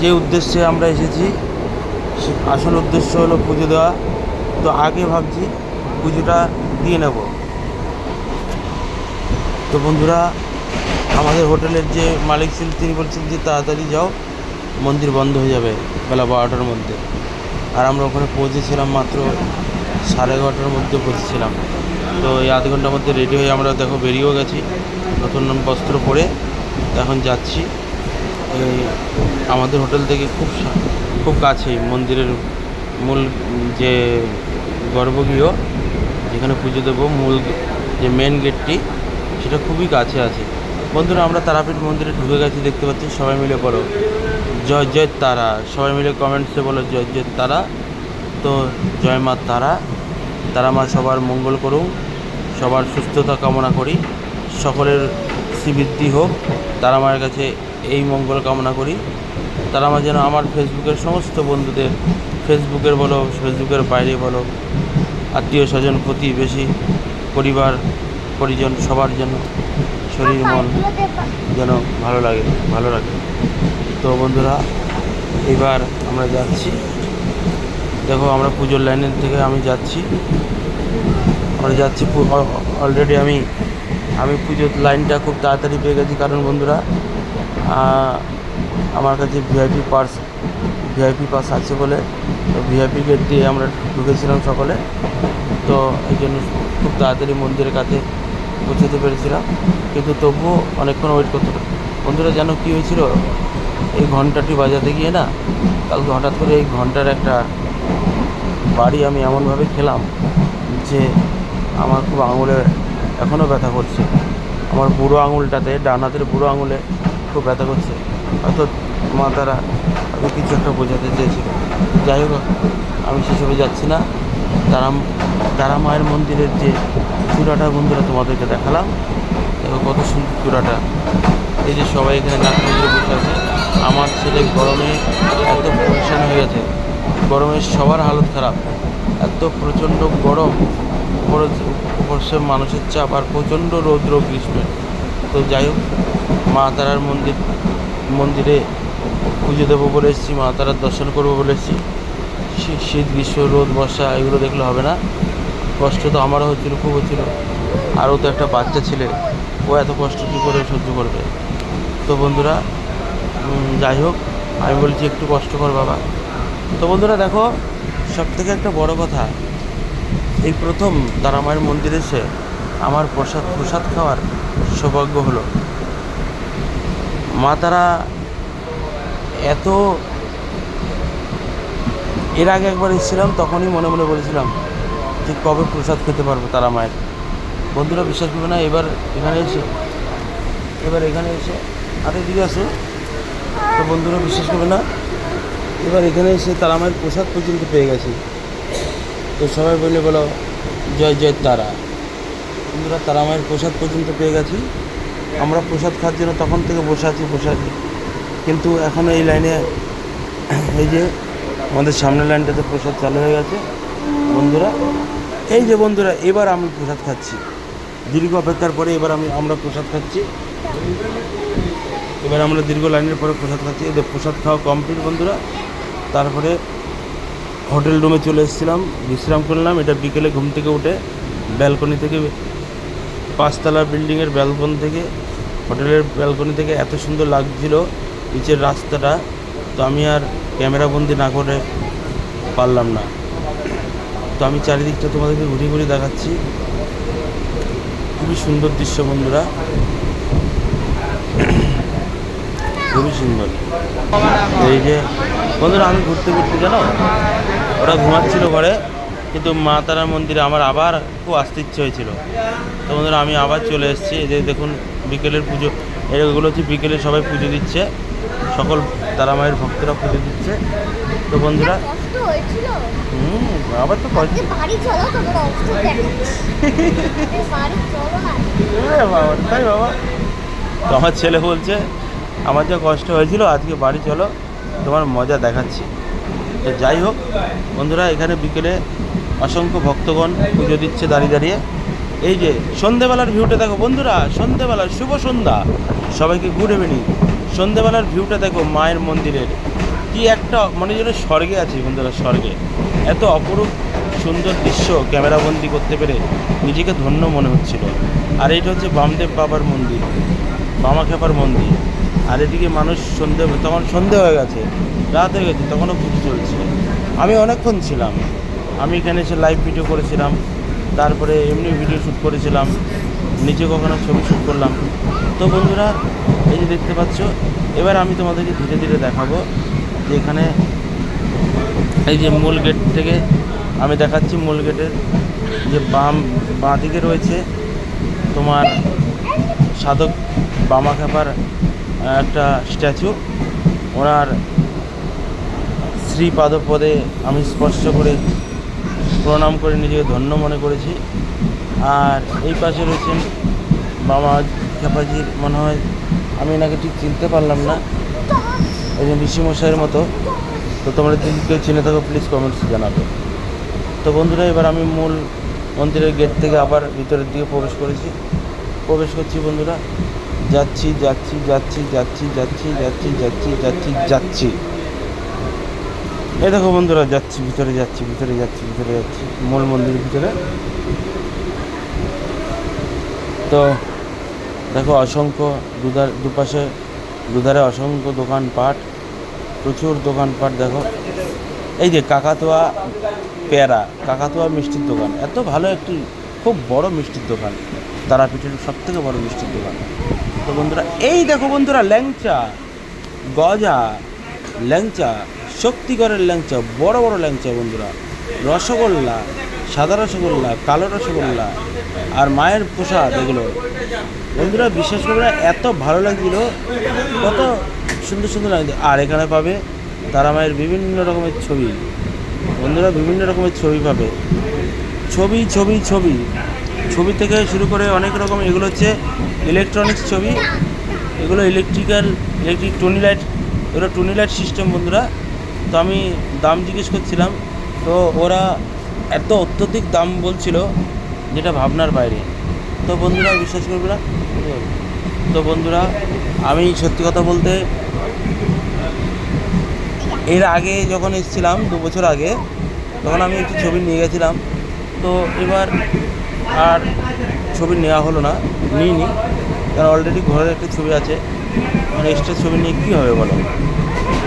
যে উদ্দেশ্যে আমরা এসেছি আসল উদ্দেশ্য হলো পুজো দেওয়া। তো আগে ভাবছি পুজোটা দিয়ে নেব। তো বন্ধুরা, আমাদের হোটেলের যে মালিক ছিল তিনি বলছেন যে তাড়াতাড়ি যাও, মন্দির বন্ধ হয়ে যাবে বেলা 12টার মধ্যে। আর আমরা ওখানে পৌঁছেছিলাম মাত্র 11:30টার মধ্যে পৌঁছেছিলাম। তো এই আধ ঘন্টার মধ্যে রেডি হয়ে আমরা দেখো বেরিয়েও গেছি নতুন বস্ত্র পরে। এখন যাচ্ছি এই আমাদের হোটেল থেকে খুব কাছেই মন্দিরের মূল যে গর্ভগৃহ, যেখানে পুজো দেবো, মূল যে মেন গেটটি, সেটা খুবই কাছে আছে। বন্ধুরা, আমরা তারাপীঠ মন্দিরে ঢুকে গেছি, দেখতে পাচ্ছি। সবাই মিলে বলো জয় জয় তারা, সবাই মিলে কমেন্টসে বলো জয় জয় তারা। তো জয় মা তারা, তারা মা সবার মঙ্গল করুন, সবার সুস্থতা কামনা করি, সকলের শ্রীবৃদ্ধি হোক। তারা মায়ের কাছে এই মঙ্গল কামনা করি। তারা মা যেন আমার ফেসবুকের সমস্ত বন্ধুদের, ফেসবুকের বলো, ফেসবুকের বাইরে বলো, আত্মীয় স্বজন, প্রতিবেশী, পরিবার পরিজন, সবার যেন শরীর মন যেন ভালো লাগে। তো বন্ধুরা, এবার আমরা যাচ্ছি। দেখো, আমরা পুজোর লাইনের থেকে আমরা যাচ্ছি অলরেডি। আমি পুজোর লাইনটা খুব তাড়াতাড়ি পেয়ে গেছি, কারণ বন্ধুরা আমার কাছে ভিআইপি পাস আছে বলে। তো ভিআইপি গেট দিয়ে আমরা ঢুকেছিলাম সকলে। তো এই জন্য খুব তাড়াতাড়ি মন্দিরের কাছে পৌঁছাতে পেরেছিলাম, কিন্তু তবুও অনেকক্ষণ ওয়েট করতে হবে। বন্ধুরা, যেন কী হয়েছিল, এই ঘন্টাটি বাজাতে গিয়ে না, কালকে হঠাৎ করে এই ঘন্টার একটা বাড়ি আমি এমনভাবে খেলাম যে আমার খুব আঙুলে এখনও ব্যথা করছে। আমার বুড়ো আঙুলটাতে, ডান হাতের বুড়ো আঙুলে খুব ব্যথা করছে। হয়তো মা তারা আমি কিছু একটা বোঝাতে চেয়েছিল। যাই হোক, আমি সেসবে যাচ্ছি না। তারা মায়ের মন্দিরের যে চূড়াটা বন্ধুরা তোমাদেরকে দেখালাম, দেখো কত সুন্দর চূড়াটা। এই যে সবাই এখানে নাচ মন্দিরে বসে আছে। আমার ছেলে গরমে এত পরেশান হয়ে গেছে, গরমে সবার হালত খারাপ। এত প্রচণ্ড গরম, উপরে মানুষের চাপ, আর প্রচণ্ড রৌদ্র গ্রীষ্মের। তো যাই হোক, মা তারার মন্দিরে পুজো দেবো বলে এসেছি, মা তারার দর্শন করবো বলে এসেছি। শীত গ্রীষ্ম রোদ বর্ষা এগুলো দেখলে হবে না। কষ্ট তো আমারও হচ্ছিলো, খুব হচ্ছিলো। আরও তো একটা বাচ্চা ছেলে, ও এত কষ্ট কী করে সহ্য করবে? তো বন্ধুরা, যাই হোক, আমি বলছি একটু কষ্ট কর বাবা। তো বন্ধুরা দেখো, সবথেকে একটা বড় কথা, এই প্রথম তারা মায়ের মন্দিরে এসে আমার প্রসাদ খাওয়ার সৌভাগ্য হলো। মা তারা এত, এর আগে একবার এসেছিলাম, তখনই মনে মনে বলেছিলাম যে কবে প্রসাদ খেতে পারবো তারা মায়ের। বন্ধুরা, বিশ্বাস করবে না, এবার এখানে এসে আর এদিকে আসো। তো বন্ধুরা, বিশ্বাস করবে না, এবার এখানে এসে তারা মায়ের প্রসাদ পর্যন্ত পেয়ে গেছি। তো সবাই বলো জয় জয় তারা। বন্ধুরা, তারা মায়ের প্রসাদ পর্যন্ত পেয়ে গেছি। আমরা প্রসাদ খাওয়ার জন্য তখন থেকে বসে আছি, কিন্তু এখন এই লাইনে, এই যে আমাদের সামনের লাইনটাতে প্রসাদ চালু হয়ে গেছে বন্ধুরা। এই যে বন্ধুরা, এবার আমি প্রসাদ খাচ্ছি, দীর্ঘ অপেক্ষার পরে এবার আমরা প্রসাদ খাচ্ছি। এবার আমরা দীর্ঘ লাইনের পরে প্রসাদ খাচ্ছি। এদের প্রসাদ খাওয়া কমপ্লিট বন্ধুরা। তারপরে হোটেল রুমে চলে এসেছিলাম, বিশ্রাম করলাম। এটা বিকেলে ঘুম থেকে উঠে ব্যালকনি থেকে, 5তলা বিল্ডিংয়ের ব্যালকনি থেকে, হোটেলের ব্যালকনি থেকে এত সুন্দর লাগছিল নিচের রাস্তাটা। তো আমি আর ক্যামেরা বন্দি না করে পারলাম না। তো আমি চারিদিকটা তোমাদেরকে ঘুরে দেখাচ্ছি। খুবই সুন্দর দৃশ্য বন্ধুরা, খুবই সুন্দর। এই যে বন্ধুরা, আমি ঘুরতে জানো, ওরা ঘুমাচ্ছিল ঘরে, কিন্তু মা তারা মন্দিরে আমার আবার খুব আসতে ইচ্ছে হয়েছিল। তো বন্ধুরা, আমি আবার চলে এসেছি। এই যে দেখুন, বিকেলের পুজো, এগুলো হচ্ছে বিকেলে সবাই পুজো দিচ্ছে, সকল তারা মায়ের ভক্তরা পুজো দিচ্ছে। তো বন্ধুরা, হয়েছিল। আবার তো আজকে বাড়ি চলো, তোমার অবস্থা দেখাচ্ছি। বাড়ি চলো না। বাবা, তাই বাবা? তো আমার ছেলে বলছে আমার যা কষ্ট হয়েছিল আজকে বাড়ি চলো, তোমার মজা দেখাচ্ছি। তো যাই হোক বন্ধুরা, এখানে বিকেলে অসংখ্য ভক্তগণ পুজো দিচ্ছে দাঁড়িয়ে দাঁড়িয়ে। এই যে সন্ধেবেলার ভিউটা দেখো বন্ধুরা, সন্ধেবেলার শুভ সন্ধ্যা সবাইকে, গুড ইভিনিং। সন্ধেবেলার ভিউটা দেখো মায়ের মন্দিরের, কি একটা মনে যেন স্বর্গে আছি বন্ধুরা, স্বর্গে। এত অপরূপ সুন্দর দৃশ্য ক্যামেরাবন্দি করতে পেরে নিজেকে ধন্য মনে হচ্ছিল। আর এইটা হচ্ছে বামদেব বাবার মন্দির, বামাখ্যাপার মন্দির। আর এদিকে মানুষ তখন সন্ধে হয়ে গেছে, রাত হয়ে গেছে, তখনও পুজো চলছে। আমি অনেকক্ষণ ছিলাম, আমি এখানে এসে লাইভ ভিডিও করেছিলাম, তারপরে এমনি ভিডিও শ্যুট করেছিলাম, নিচে কখনো ছবি শ্যুট করলাম। তো বন্ধুরা, এই যে দেখতে পাচ্ছ, এবার আমি তোমাদেরকে ধীরে ধীরে দেখাবো যে এখানে এই যে মূল গেট থেকে আমি দেখাচ্ছি। মূল গেটের যে বাঁ দিকে রয়েছে তোমার সাধক বামাখ্যাপার একটা স্ট্যাচু। ওনার শ্রীপাদপদে আমি স্পর্শ করে প্রণাম করে নিজেকে ধন্য মনে করেছি। আর এই পাশে রয়েছেন বামাখ্যাপাজির, মনে হয় আমি এনাকে ঠিক চিনতে পারলাম না, এই যে ঋষিমশাইয়ের মতো। তো তোমরা যদি কেউ চিনে থাকো প্লিজ কমেন্টসে জানাবে। তো বন্ধুরা, এবার আমি মূল মন্দিরের গেট থেকে আবার ভিতরের দিকে প্রবেশ করছি বন্ধুরা। যাচ্ছি যাচ্ছি যাচ্ছি যাচ্ছি যাচ্ছি যাচ্ছি যাচ্ছি যাচ্ছি যাচ্ছি এই দেখো বন্ধুরা, যাচ্ছি ভিতরে, যাচ্ছি ভিতরে, যাচ্ছি ভিতরে, যাচ্ছি মূল মন্দিরের ভিতরে। তো দেখো অসংখ্য দুপাশে দুধারে অসংখ্য দোকানপাট, প্রচুর দোকানপাট। দেখো এই যে কাকাতুয়া পেয়ারা, কাকাতুয়া মিষ্টির দোকান, এত ভালো একটি খুব বড় মিষ্টির দোকান, তারাপীঠের সব থেকে বড় মিষ্টির দোকান। তো বন্ধুরা, এই দেখো বন্ধুরা, ল্যাংচা, গজা, ল্যাংচা, শক্তিগড়ের ল্যাংচা, বড় বড় ল্যাংচা বন্ধুরা, রসগোল্লা, সাদা রসগোল্লা, কালো রসগোল্লা, আর মায়ের প্রসাদ। এগুলো বন্ধুরা বিশ্বাস করবে, এত ভালো লাগছিল, কত সুন্দর সুন্দর লাগছে। আর এখানে পাবে তারা মায়ের বিভিন্ন রকমের ছবি বন্ধুরা, বিভিন্ন রকমের ছবি পাবে, ছবি ছবি ছবি ছবি থেকে শুরু করে অনেক রকম। এগুলো হচ্ছে ইলেকট্রনিক্স ছবি, এগুলো ইলেকট্রিক টুনি লাইট, এগুলো টুনি লাইট সিস্টেম বন্ধুরা। তো আমি দাম জিজ্ঞেস করছিলাম, তো ওরা এত অত্যধিক দাম বলছিল যেটা ভাবনার বাইরে। তো বন্ধুরা বিশ্বাস করবে না, তো বন্ধুরা আমি সত্যি কথা বলতে এর আগে যখন এসেছিলাম 2 বছর আগে, তখন আমি একটু ছবি নিয়ে গেছিলাম। তো এবার আর ছবি নেওয়া হলো না, নিইনি, কারণ অলরেডি ঘরের একটা ছবি আছে, মানে এক্সট্রা ছবি নিয়ে কী হবে বলো।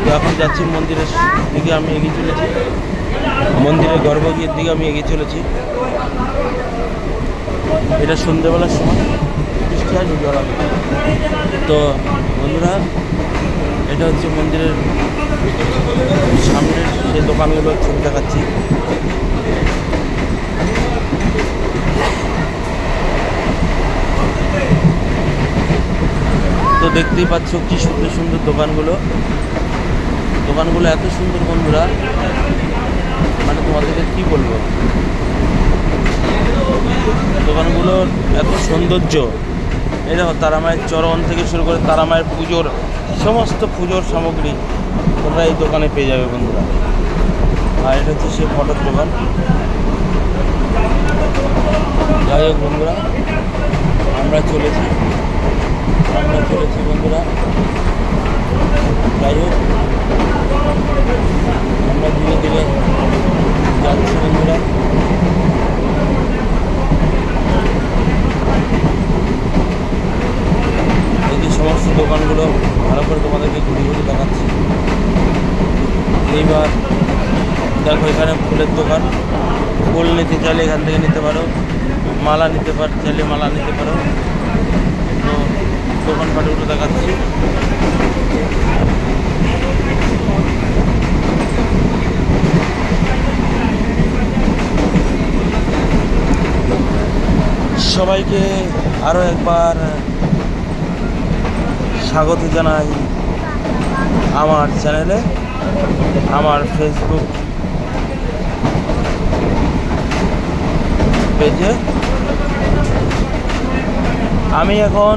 তো এখন যাচ্ছি মন্দিরের দিকে, আমি এগিয়ে চলেছি, মন্দিরের গর্ভগৃহের দিকে আমি এগিয়ে চলেছি। এটা সন্ধ্যেবেলার সময়, বৃষ্টি আসবে, জল। তো বন্ধুরা, এটা হচ্ছে মন্দিরের সামনের সেই দোকানগুলো ছবি দেখাচ্ছি। তো দেখতেই পাচ্ছ কি সুন্দর সুন্দর দোকানগুলো এত সুন্দর বন্ধুরা, মানে তোমাদেরকে কি বলবো, দোকানগুলোর এত সৌন্দর্য। এই দেখো তারামায়ের চরণ থেকে শুরু করে তারামায়ের পুজোর সমস্ত পুজোর সামগ্রী তোমরা এই দোকানে পেয়ে যাবে বন্ধুরা। আর এটা হচ্ছে সেই ফটোর দোকান। যাই হোক বন্ধুরা, আমরা চলেছি বন্ধুরা। যাই হোক, আমরা ধীরে ধীরে যাচ্ছি বন্ধুরা। এই যে সমস্ত দোকানগুলো ভালো করে তোমাদেরকে ঘুরে ঘুরে দেখাচ্ছি। এইবার দেখো এখানে ফুলের দোকান, ফুল নিতে চাইলে এখান থেকে নিতে পারো, মালা নিতে চাইলে মালা নিতে পারো। তো দোকানপাটগুলো দেখাচ্ছি। সবাইকে আরও একবার স্বাগত জানাই আমার চ্যানেলে, আমার ফেসবুক পেজে। আমি এখন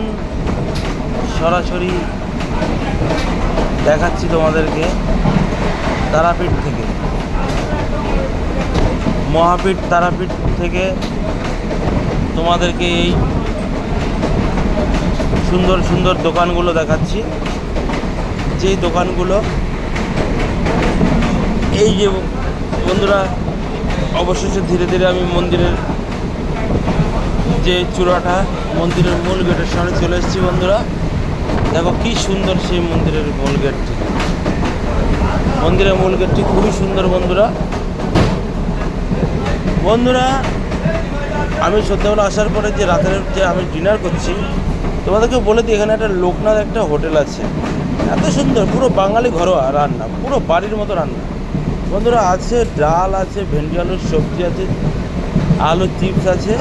সরাসরি দেখাচ্ছি তোমাদেরকে তারাপীঠ থেকে, মহাপীঠ তারাপীঠ থেকে তোমাদেরকে এই সুন্দর সুন্দর দোকানগুলো দেখাচ্ছি। যেই দোকানগুলো এই যে বন্ধুরা, অবশেষে ধীরে ধীরে আমি মন্দিরের যে চূড়াটা, মন্দিরের মূল গেটের সামনে চলে এসেছি বন্ধুরা। দেখো কি সুন্দর সেই মন্দিরের মূল গেটটি, মন্দিরের মূল গেটটি খুবই সুন্দর বন্ধুরা। বন্ধুরা আমি সন্ধ্যাবেলা আসার পরে যে রাতের যে আমি ডিনার করছি, তোমাদেরকে বলে দিই এখানে একটা লোকনাথ একটা হোটেল আছে, এত সুন্দর, পুরো বাঙালি ঘরোয়া রান্না, পুরো বাড়ির মতো রান্না বন্ধুরা। আছে ডাল আছে, ভেন্ডি আলুর সবজি আছে, আলুর চিপস আছে,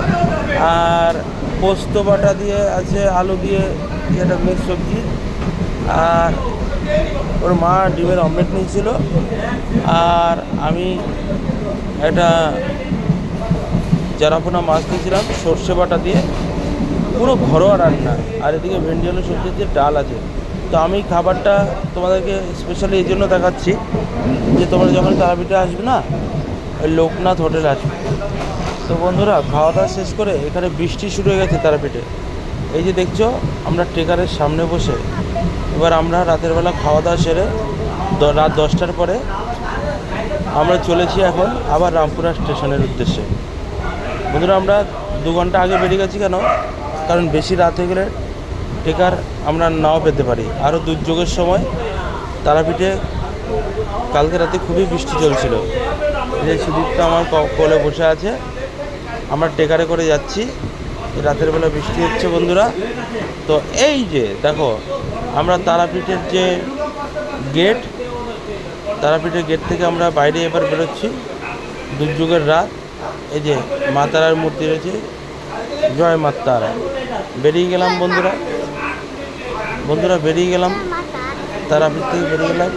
আর পোস্ত বাটা দিয়ে আছে, আলু দিয়ে একটা মিক্স সবজি, আর ওর মা ডিমের অমলেট নিয়েছিল, আর আমি একটা জারাপোনা মাছ দিয়েছিলাম সর্ষে বাটা দিয়ে, পুরো ঘরোয়া রান্না। আর এদিকে ভেন্ডি আলু সবজি দিয়ে ডাল আছে। তো আমি খাবারটা তোমাদেরকে স্পেশালি এই জন্য দেখাচ্ছি যে তোমরা যখন তারাপীঠে আসবে না, ওই লোকনাথ হোটেলে আসবে। তো বন্ধুরা খাওয়া দাওয়া শেষ করে, এখানে বৃষ্টি শুরু হয়ে গেছে তারাপীঠে। এই যে দেখছো আমরা ট্রেকারের সামনে বসে, এবার আমরা রাতের বেলা খাওয়া দাওয়া সেরে রাত 10টার পরে আমরা চলেছি এখন আবার রামপুরা স্টেশনের উদ্দেশ্যে। বন্ধুরা আমরা 2 ঘন্টা আগে বেরিয়ে গেছি, কেন? কারণ বেশি রাত হয়ে গেলে ট্রেকার আমরা নাও পেতে পারি। আরও দুর্যোগের সময় তারাপীঠে কালকে রাতে খুবই বৃষ্টি চলছিল। যে সুদীপটা আমার কোলে বসে আছে, আমরা ট্রেকারে করে যাচ্ছি, রাতের বেলা বৃষ্টি হচ্ছে বন্ধুরা। তো এই যে দেখো আমরা তারাপীঠের যে গেট, তারাপীঠের গেট থেকে আমরা বাইরে এবার বেরোচ্ছি। দুর্যোগের রাত, এই যে মা তারার মূর্তি রয়েছে, জয় মা তারা। বেরিয়ে গেলাম বন্ধুরা, বেরিয়ে গেলাম তারাপীঠ থেকে, বেরিয়ে গেলাম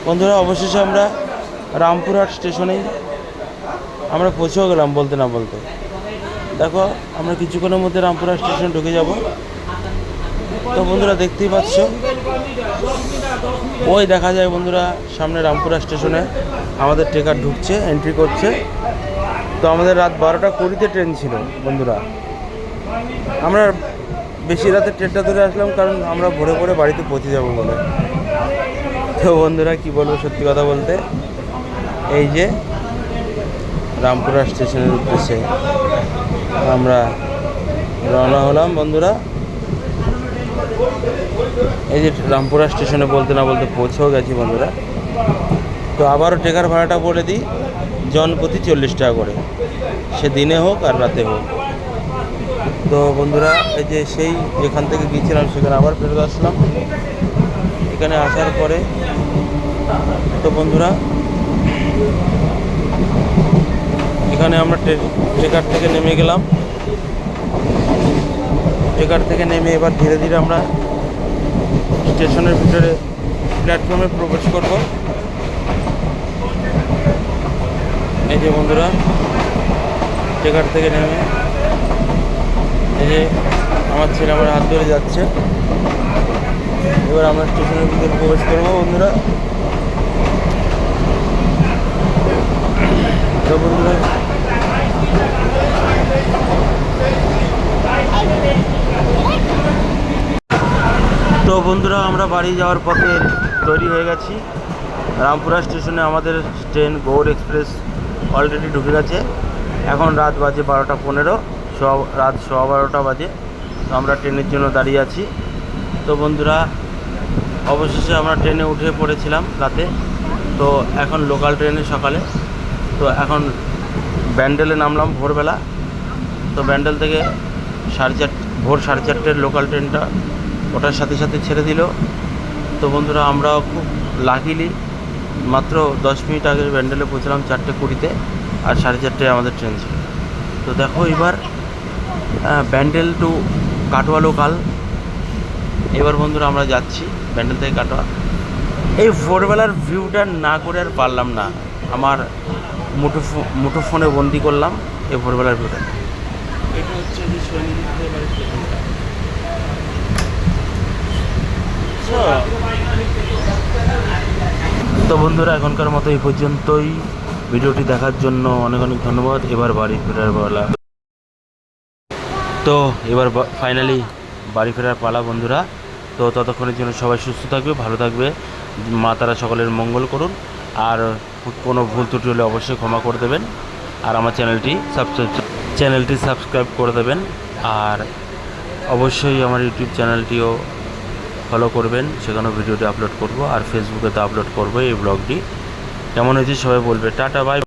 বন্ধুরা। অবশেষে আমরা রামপুরহাট স্টেশনেই আমরা পৌঁছেও গেলাম বলতে না বলতে। দেখো আমরা কিছুক্ষণের মধ্যে রামপুরহাট স্টেশন ঢুকে যাব। তো বন্ধুরা দেখতেই পাচ্ছ, ওই দেখা যায় বন্ধুরা সামনে রামপুরহাট স্টেশনে আমাদের ট্রেকার ঢুকছে, এন্ট্রি করছে। তো আমাদের রাত 12টা 20-তে ট্রেন ছিল বন্ধুরা। আমরা বেশি রাতে ট্রেনটা ধরে আসলাম, কারণ আমরা ভোরে ভোরে বাড়িতে পৌঁছে যাব বলে। তো বন্ধুরা কি বলবো, সত্যি কথা বলতে, এই যে রামপুরহাট স্টেশনের উদ্দেশ্যে আমরা রওনা হলাম বন্ধুরা। এই যে রামপুরহাট স্টেশনে বলতে না বলতে পৌঁছেও গেছি বন্ধুরা। তো আবারও ট্রেকার ভাড়াটা বলে দিই, জনপ্রতি 40 টাকা করে, সে দিনে হোক আর রাতে হোক। তো বন্ধুরা এই যে সেই যেখান থেকে গিয়েছিলাম সেখানে আবার ফেরত আসলাম। এখানে আসার পরে তো বন্ধুরা এখানে আমরা ট্রেকার থেকে নেমে গেলাম। ট্রেকার থেকে নেমে এবার ধীরে ধীরে আমরা স্টেশনের ভিতরে প্ল্যাটফর্মে প্রবেশ করব। এই যে বন্ধুরা ট্রেকার থেকে নেমে এই যে আমার ছেলে আমার হাত ধরে যাচ্ছে। এবার আমরা স্টেশনের ভিতরে প্রবেশ করবো বন্ধুরা। তো বন্ধুরা আমরা বাড়ি যাওয়ার পথে তৈরি হয়ে গেছি। রামপুরা স্টেশনে আমাদের ট্রেন গৌড় এক্সপ্রেস অলরেডি ঢুকে গেছে। এখন রাত বাজে 12টা 15, রাত 12:15 বাজে। তো আমরা ট্রেনের জন্য দাঁড়িয়ে আছি। তো বন্ধুরা অবশেষে আমরা ট্রেনে উঠে পড়েছিলাম রাতে। তো এখন লোকাল ট্রেনে সকালে, তো এখন ব্যান্ডেলে নামলাম ভোরবেলা। তো ব্যান্ডেল থেকে ভোর 4:30 লোকাল ট্রেনটা ওটার সাথে সাথে ছেড়ে দিল। তো বন্ধুরা আমরাও খুব লাকিলি মাত্র 10 মিনিট আগে ব্যান্ডেলে পৌঁছলাম 4:20-তে, আর 4:30টায় আমাদের ট্রেন ছিল। তো দেখো এবার ব্যান্ডেল টু কাটোয়া লোকাল। এবার বন্ধুরা আমরা যাচ্ছি ব্যান্ডেল থেকে কাটোয়া। এই ভোরবেলার ভিউটা না করে আর পারলাম না, আমার মুঠো ফোনে বন্দি করলাম এই ভোরবেলার ভিউটা। এটা হচ্ছে যে সৈনিকদের এবারে স্টেশনটা। তো বন্ধুরা এখনকার মতো এই পর্যন্তই। ভিডিওটি দেখার জন্য অনেক অনেক ধন্যবাদ। এবার বাড়ি ফেরার পালা। তো এবার ফাইনালি বাড়ি ফেরার পালা বন্ধুরা। তো ততক্ষণের জন্য সবাই সুস্থ থাকবে, ভালো থাকবে। মা তারা সকলের মঙ্গল করুন। আর কোনো ভুল ত্রুটি হলে অবশ্যই ক্ষমা করে দেবেন। আর আমার চ্যানেলটি সাবস্ক্রাইব করে দেবেন। আর অবশ্যই আমার ইউটিউব চ্যানেলটিও ফলো করবেন, সেখানেও ভিডিওটি আপলোড করব। আর ফেসবুকে তো আপলোড করবো এই ব্লগটি। কেমন হয়েছে সবাই বলবে। Tata bye.